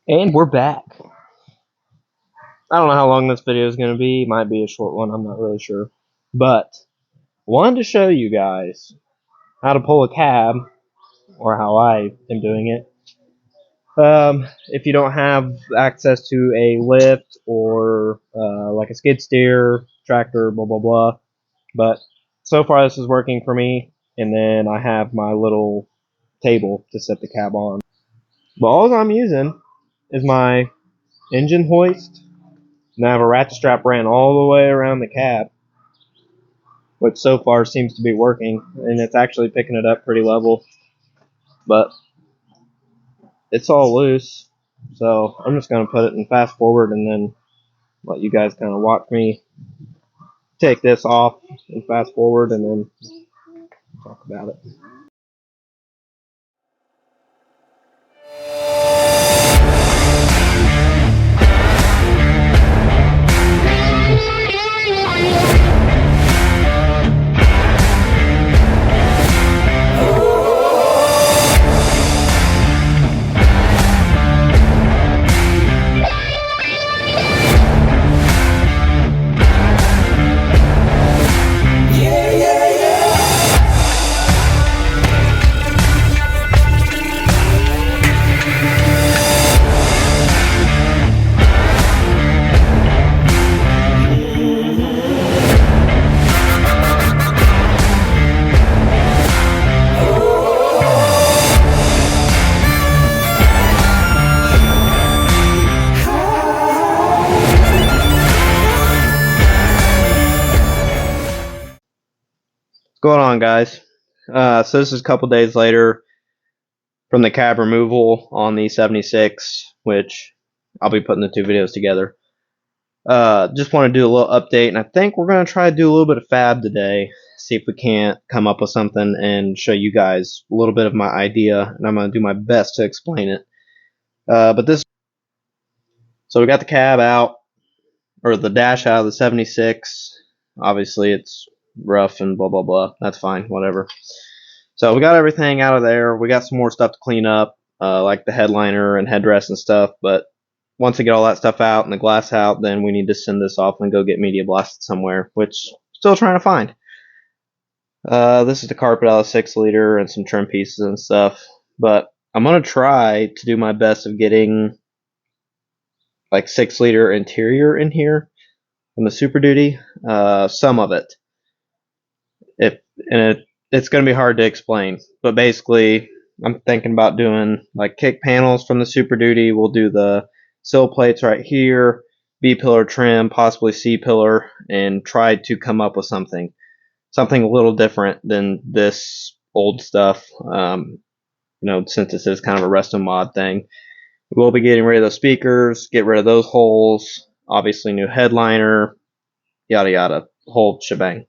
And we're back. I don't know how long this video is going to be. Might be a short one. I'm not really sure. But wanted to show you guys how to pull a cab, or how I am doing it. If you don't have access to a lift or like a skid steer, tractor, blah blah blah. But so far this is working for me. And then I have my little table to set the cab on. But all I'm using is my engine hoist. And I have a ratchet strap ran all the way around the cab, which so far seems to be working, and it's actually picking it up pretty level, but it's all loose. So I'm just going to put it in fast forward and then let you guys kind of watch me take this off and fast forward and then talk about it. What's going on, guys? So this is a couple days later from the cab removal on the 76, which I'll be putting the two videos together. Just want to do a little update, and I think we're going to try to do a little bit of fab today, see if we can't come up with something and show you guys a little bit of my idea, and I'm going to do my best to explain it. So we got the cab out, or the dash out of the 76. Obviously it's rough and blah blah blah. That's fine, whatever. So we got everything out of there. We got some more stuff to clean up, like the headliner and headrest and stuff, but once we get all that stuff out and the glass out, then we need to send this off and go get media blasted somewhere, which I'm still trying to find. This is the carpet out of 6 liter and some trim pieces and stuff, but I'm going to try to do my best of getting like 6 liter interior in here from the Superduty, some of it. It's going to be hard to explain, but basically I'm thinking about doing like kick panels from the Superduty. We'll do the sill plates right here, B-pillar trim, possibly C-pillar, and try to come up with something a little different than this old stuff. Since this is kind of a resto mod thing, we'll be getting rid of those speakers, get rid of those holes, obviously new headliner, yada yada, whole shebang.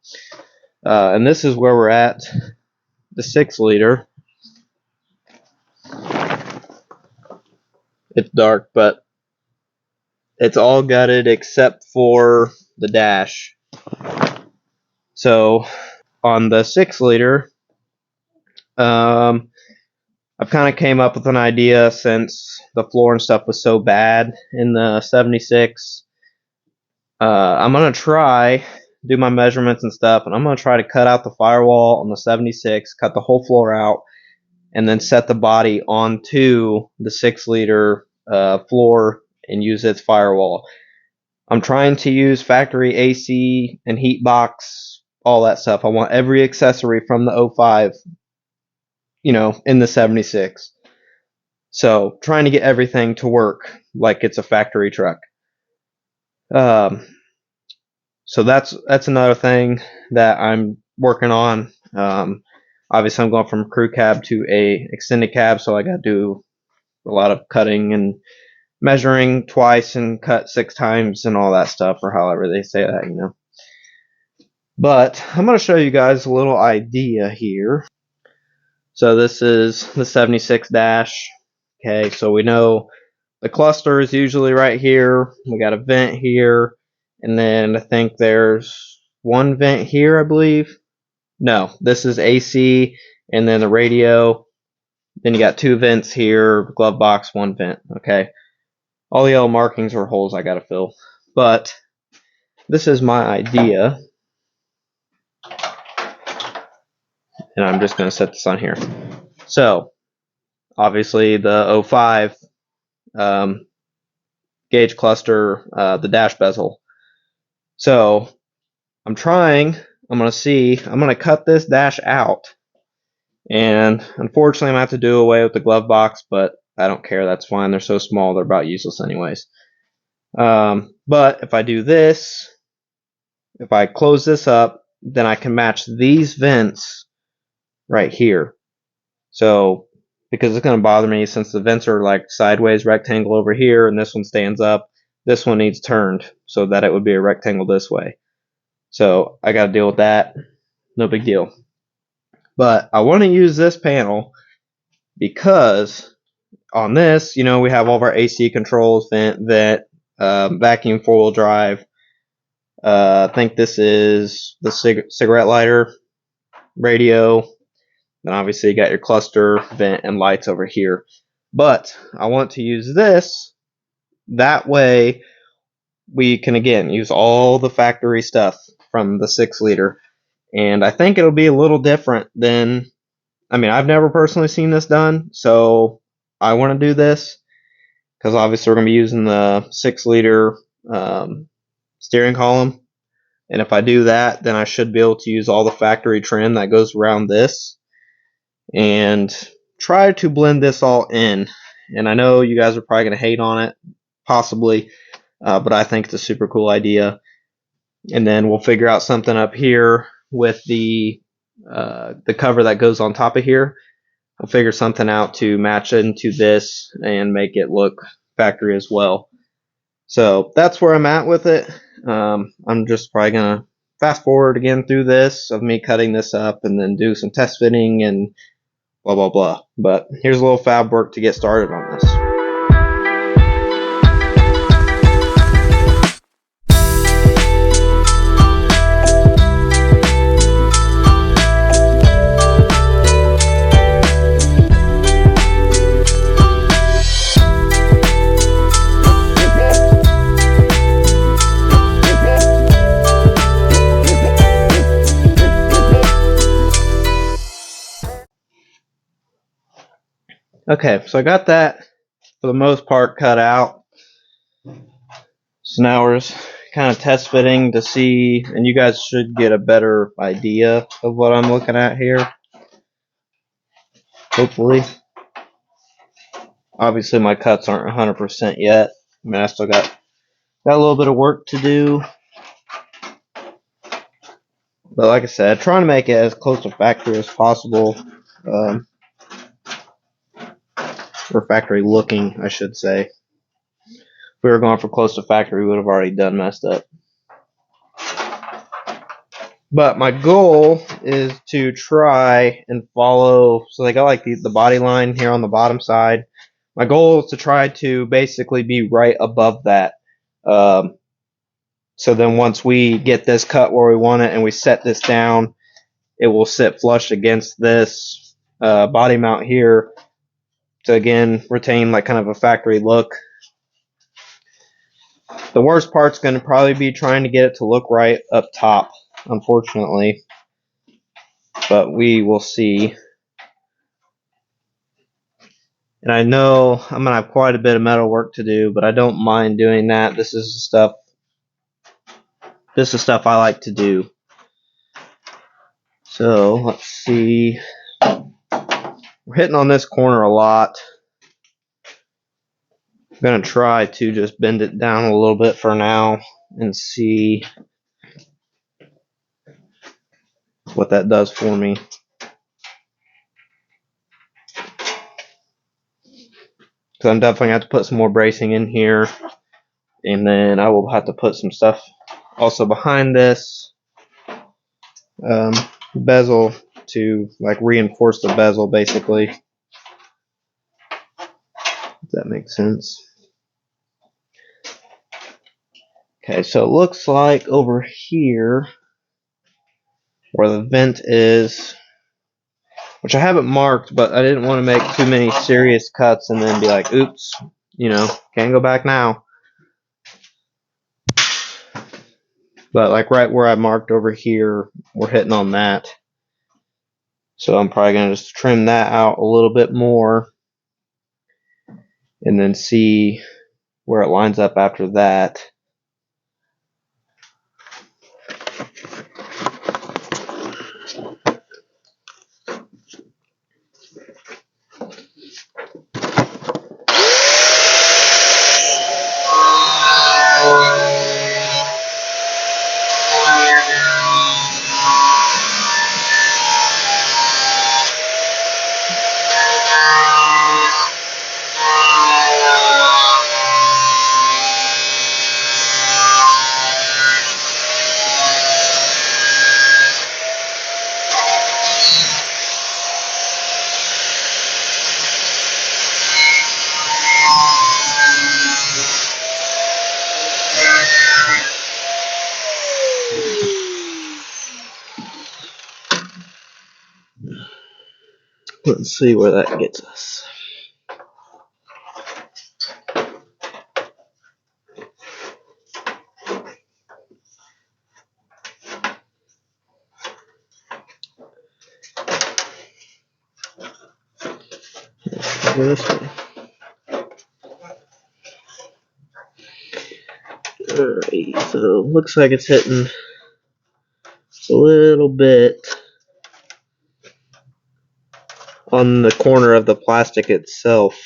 And this is where we're at, the 6 liter. It's dark, but it's all gutted except for the dash. So on the 6 liter, I've kind of came up with an idea, since the floor and stuff was so bad in the 76. I'm going to try do my measurements and stuff, and I'm going to try to cut out the firewall on the 76, cut the whole floor out, and then set the body onto the 6 liter floor and use its firewall. I'm trying to use factory AC and heat box, all that stuff. I want every accessory from the 05, in the 76. So trying to get everything to work like it's a factory truck. So that's another thing that I'm working on. Obviously I'm going from crew cab to a extended cab, so I got to do a lot of cutting and measuring twice and cut 6 times and all that stuff, or however they say that, But I'm going to show you guys a little idea here. So this is the 76 dash. Okay, so we know the cluster is usually right here. We got a vent here. And then I think there's one vent here, I believe. No, this is AC, and then the radio. Then you got 2 vents here, glove box, 1 vent. Okay. All the yellow markings are holes I gotta fill. But this is my idea. And I'm just gonna set this on here. So, obviously the 05 gauge cluster, the dash bezel. So, I'm gonna cut this dash out. And unfortunately, I'm gonna have to do away with the glove box, but I don't care. That's fine. They're so small, they're about useless anyways. But if I do this, if I close this up, then I can match these vents right here. So, because it's going to bother me since the vents are like sideways rectangle over here and this one stands up, this one needs turned so that it would be a rectangle this way. So, I got to deal with that. No big deal. But I want to use this panel because on this, you know, we have all of our AC controls, vent, vacuum, four-wheel drive. I think this is the cigarette lighter, radio. Then obviously you got your cluster, vent, and lights over here. But I want to use this. That way we can, again, use all the factory stuff from the 6-liter. And I think it'll be a little different than, I mean, I've never personally seen this done. So I want to do this because obviously we're going to be using the 6-liter steering column. And if I do that, then I should be able to use all the factory trim that goes around this and try to blend this all in. And I know you guys are probably going to hate on it, possibly, but I think it's a super cool idea. And then we'll figure out something up here with the cover that goes on top of here. I'll figure something out to match into this and make it look factory as well. So that's where I'm at with it. I'm just probably going to fast forward again through this of me cutting this up and then do some test fitting and blah, blah, blah. But here's a little fab work to get started on this. Okay, so I got that for the most part cut out. So now we're just kind of test fitting to see, and you guys should get a better idea of what I'm looking at here. Hopefully. Obviously my cuts aren't 100% yet. I mean, I still got a little bit of work to do. But like I said, trying to make it as close to factory as possible. Or factory looking, I should say. If we were going for close to factory, we would have already done messed up. But my goal is to try and follow, so they got like the body line here on the bottom side. My goal is to try to basically be right above that. So then once we get this cut where we want it and we set this down, it will sit flush against this body mount here to again retain like kind of a factory look. The worst part's going to probably be trying to get it to look right up top, unfortunately. But we will see. And I know I'm going to have quite a bit of metal work to do, but I don't mind doing that. This is the stuff I like to do. So let's see. We're hitting on this corner a lot. I'm going to try to just bend it down a little bit for now and see what that does for me. Because I'm definitely going to have to put some more bracing in here. And then I will have to put some stuff also behind this bezel to like reinforce the bezel basically. If that makes sense. Okay, so it looks like over here where the vent is, which I haven't marked, but I didn't want to make too many serious cuts and then be like, oops, can't go back now. But like right where I marked over here, we're hitting on that. So I'm probably going to just trim that out a little bit more and then see where it lines up after that. Let's see where that gets us. Go this way. Alright, so looks like it's hitting a little bit on the corner of the plastic itself.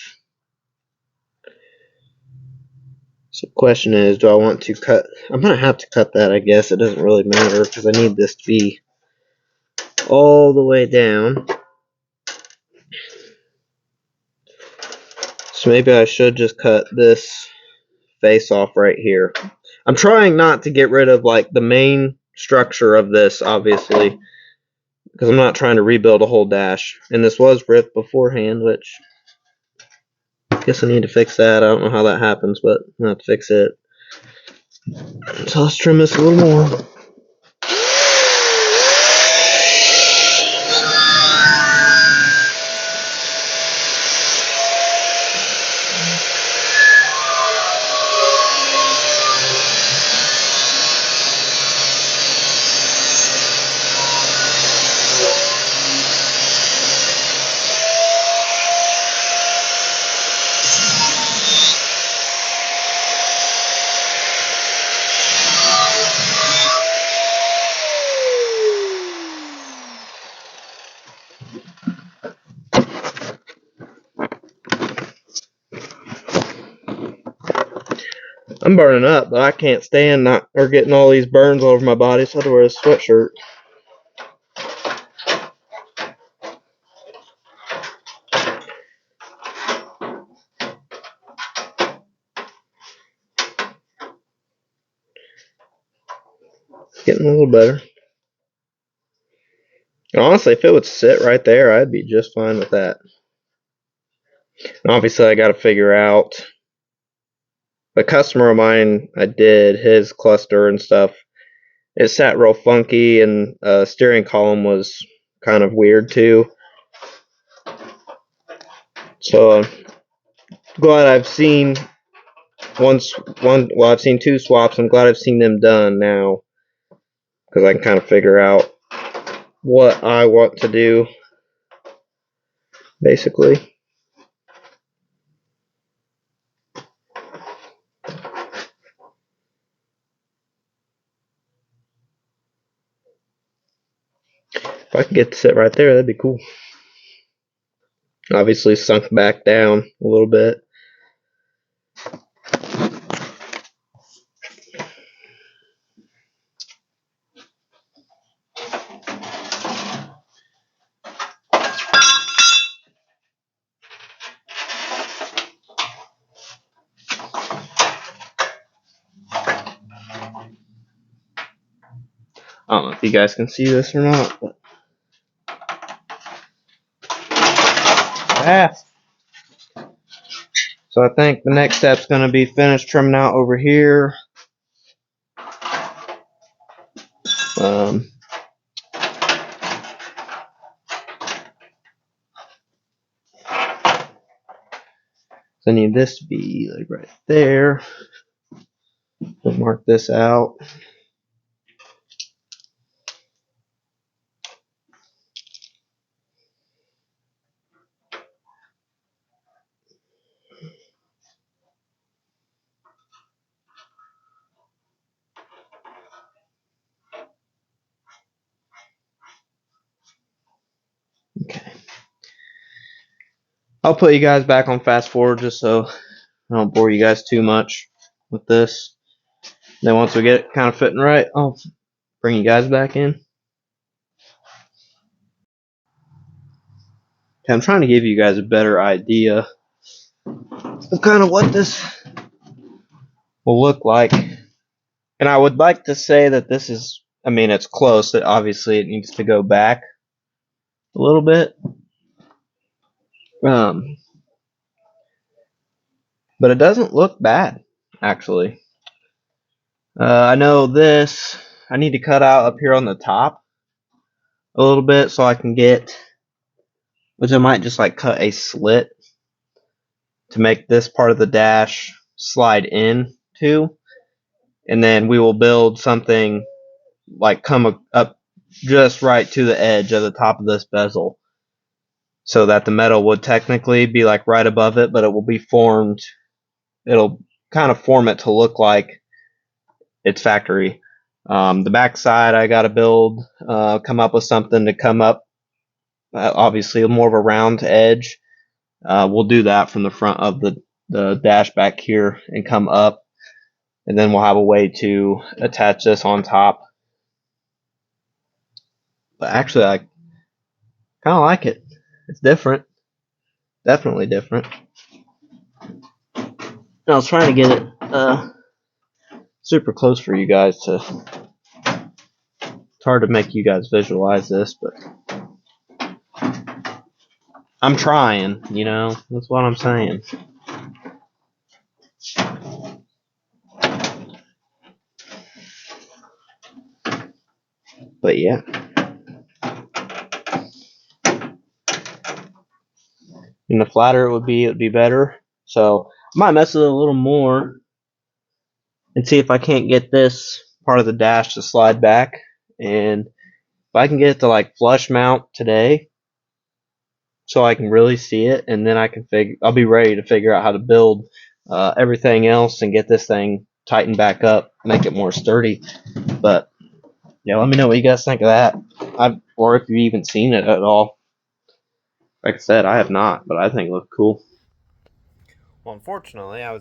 So the question is, do I want to cut? I'm going to have to cut that, I guess. It doesn't really matter because I need this to be all the way down. So maybe I should just cut this face off right here. I'm trying not to get rid of like the main structure of this, obviously, because I'm not trying to rebuild a whole dash. And this was ripped beforehand, which I guess I need to fix that. I don't know how that happens, but I'll have to fix it. So let's trim this a little more. I'm burning up, but I can't stand getting all these burns all over my body, so I have to wear a sweatshirt. It's getting a little better. And honestly, if it would sit right there, I'd be just fine with that. And obviously, I got to figure out. A customer of mine, I did his cluster and stuff. It sat real funky, and steering column was kind of weird too. So glad I've seen I've seen two swaps. I'm glad I've seen them done now, because I can kind of figure out what I want to do, basically. If I could get to sit right there, that'd be cool. Obviously sunk back down a little bit. I don't know if you guys can see this or not, but so I think the next step's going to be finish trimming out over here. So I need this to be like right there. We'll mark this out. Okay. I'll put you guys back on fast forward just so I don't bore you guys too much with this. Then once we get it kind of fitting right, I'll bring you guys back in. Okay, I'm trying to give you guys a better idea of kind of what this will look like. And I would like to say that this is, I mean, it's close. That obviously it needs to go back a little bit. But it doesn't look bad, actually. I know this, I need to cut out up here on the top a little bit so I can get, which I might just like cut a slit to make this part of the dash slide in to, and then we will build something like come up just right to the edge of the top of this bezel, so that the metal would technically be like right above it, but it will be formed, it'll kind of form it to look like it's factory. The back side I gotta build, come up with something to come up, obviously more of a round edge. We'll do that from the front of the dash back here and come up, and then we'll have a way to attach this on top. But actually I kind of like it. It's different, definitely different. I was trying to get it super close for you guys to, it's hard to make you guys visualize this, but I'm trying, you know, that's what I'm saying. But yeah. And the flatter it would be better. So I might mess with it a little more and see if I can't get this part of the dash to slide back. And if I can get it to like flush mount today, so I can really see it, and then I can I'll be ready to figure out how to build everything else and get this thing tightened back up, make it more sturdy. But yeah, let me know what you guys think of that, or if you've even seen it at all. Like I said, I have not, but I think it looked cool. Well, unfortunately, I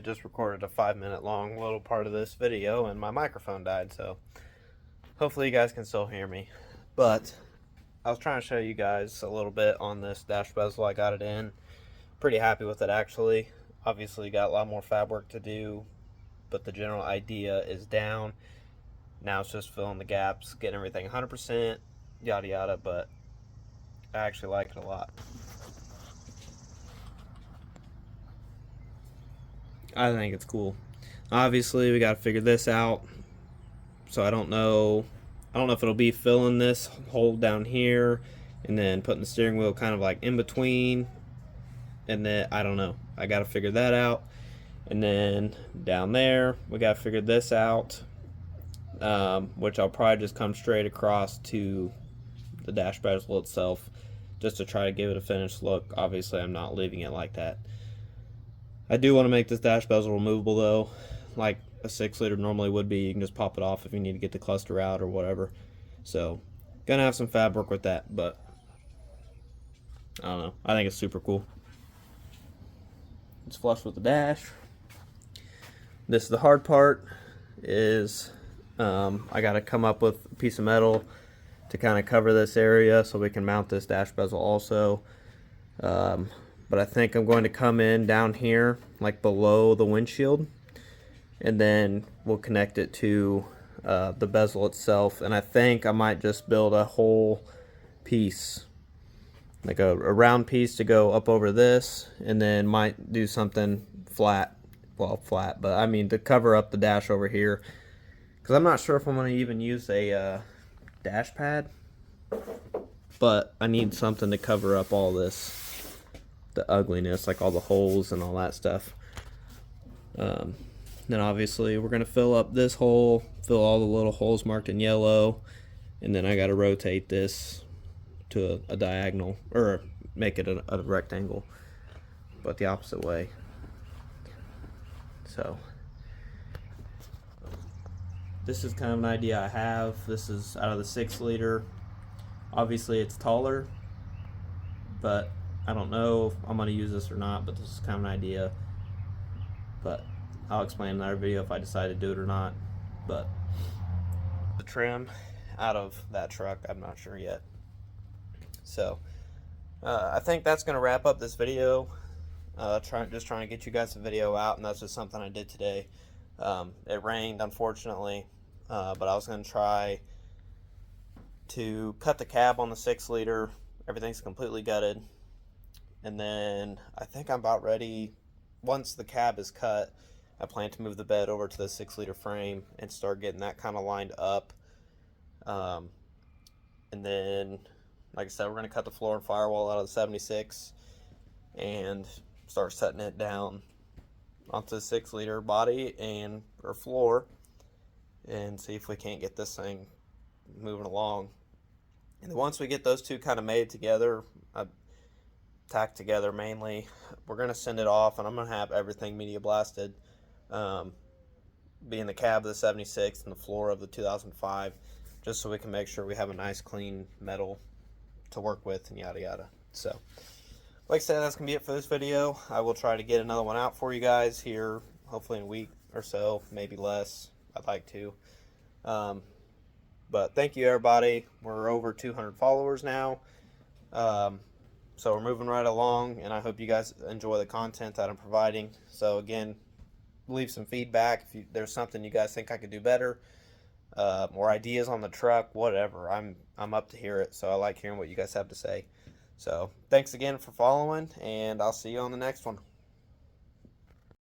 just recorded a 5-minute long little part of this video, and my microphone died, so hopefully you guys can still hear me. But I was trying to show you guys a little bit on this dash bezel. I got it in. Pretty happy with it, actually. Obviously, got a lot more fab work to do, but the general idea is down. Now it's just filling the gaps, getting everything 100%, yada yada, but I actually like it a lot. I think it's cool. Obviously, we got to figure this out. So I don't know if it'll be filling this hole down here and then putting the steering wheel kind of like in between, and then I don't know. I got to figure that out. And then down there, we got to figure this out, which I'll probably just come straight across to the dash bezel itself just to try to give it a finished look. Obviously, I'm not leaving it like that. I do want to make this dash bezel removable though, like a 6-liter normally would be. You can just pop it off if you need to get the cluster out or whatever. So, gonna have some fab work with that, but I don't know. I think it's super cool. It's flush with the dash. This is the hard part, is I gotta come up with a piece of metal to kind of cover this area so we can mount this dash bezel also. But I think I'm going to come in down here, like below the windshield, and then we'll connect it to the bezel itself. And I think I might just build a whole piece, like a round piece to go up over this, and then might do something flat, well, flat, but I mean to cover up the dash over here, because I'm not sure if I'm going to even use a dash pad, but I need something to cover up all this, the ugliness, like all the holes and all that stuff. Then obviously we're going to fill up this hole, fill all the little holes marked in yellow, and then I got to rotate this to a diagonal, or make it a rectangle, but the opposite way. So this is kind of an idea I have. This is out of the 6-liter. Obviously it's taller, but I don't know if I'm going to use this or not, but this is kind of an idea. But I'll explain in another video if I decide to do it or not. But the trim out of that truck, I'm not sure yet. So I think that's going to wrap up this video. Just trying to get you guys a video out, and that's just something I did today. It rained, unfortunately, but I was going to try to cut the cab on the 6-liter. Everything's completely gutted, and then I think I'm about ready. Once the cab is cut, I plan to move the bed over to the 6-liter frame and start getting that kind of lined up. And then, like I said, we're going to cut the floor and firewall out of the 76 and start setting it down onto the 6-liter body and or floor, and see if we can't get this thing moving along. And once we get those two kind of made together, tacked together mainly, we're going to send it off, and I'm going to have everything media blasted, being the cab of the 76 and the floor of the 2005, just so we can make sure we have a nice clean metal to work with and yada yada. So like I said, that's going to be it for this video. I will try to get another one out for you guys here, hopefully in a week or so, maybe less. I'd like to. But thank you, everybody. We're over 200 followers now. So we're moving right along, and I hope you guys enjoy the content that I'm providing. So again, leave some feedback if there's something you guys think I could do better, more ideas on the truck, whatever. I'm up to hear it, so I like hearing what you guys have to say. So thanks again for following, and I'll see you on the next one.